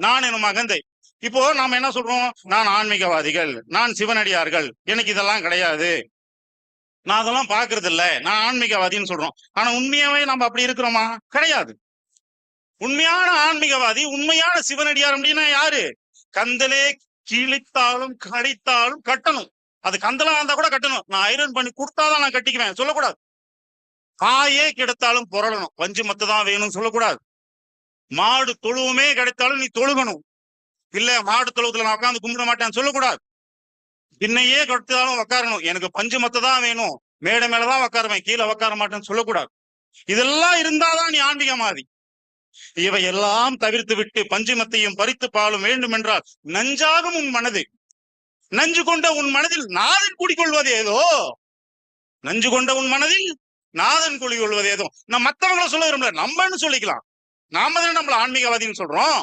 நான் எனும் அகந்தை. இப்போ நாம என்ன சொல்றோம்? நான் ஆன்மீகவாதிகள், நான் சிவனடியார்கள், எனக்கு இதெல்லாம் கிடையாது, நான் அதெல்லாம் பாக்குறது இல்ல, நான் ஆன்மீகவாதின்னு சொல்றோம். ஆனா உண்மையாவே நம்ம அப்படி இருக்கிறோமா? கிடையாது. உண்மையான ஆன்மீகவாதி, உண்மையான சிவனடியார் அப்படின்னா யாரு? கந்தலே கிழித்தாலும் கடித்தாலும் கட்டணும். அது கந்தலா இருந்தா கூட கட்டணும். நான் ஐரன் பண்ணி கொடுத்தாதான் நான் கட்டிக்குவேன் சொல்லக்கூடாது. காயே கிடைத்தாலும் புரளணும். பஞ்சு மத்து தான் வேணும்னு சொல்லக்கூடாது. மாடு தொழுவுமே கிடைத்தாலும் நீ தொழுகணும். இல்ல மாடு தொழுவத்துல நான் உட்காந்து கும்பிட மாட்டேன்னு சொல்லக்கூடாது. இன்னையே கிடைத்தாலும் உட்காரணும். எனக்கு பஞ்சு மத்து தான் வேணும், மேடை மேலதான் உட்காருவேன், கீழே உட்கார மாட்டேன்னு சொல்லக்கூடாது. இதெல்லாம் இருந்தாதான் நீ ஆன்மீகவாதி. இவை எல்லாம் தவிர்த்து விட்டு பஞ்சுமத்தையும் பறித்து பாலும் வேண்டும் என்றால் நஞ்சாகும் உன் மனது. நஞ்சு கொண்ட உன் மனதில் நாதன் குடிக்கொள்வது ஏதோ. நஞ்சு கொண்ட உன் மனதில் நாதன் குடிக்கொள்வது ஏதோ. நம்ம மத்தவங்களை சொல்ல விரும்பல, நம்மன்னு சொல்லிக்கலாம். நாம தானே நம்மள ஆன்மீகவாதின்னு சொல்றோம்.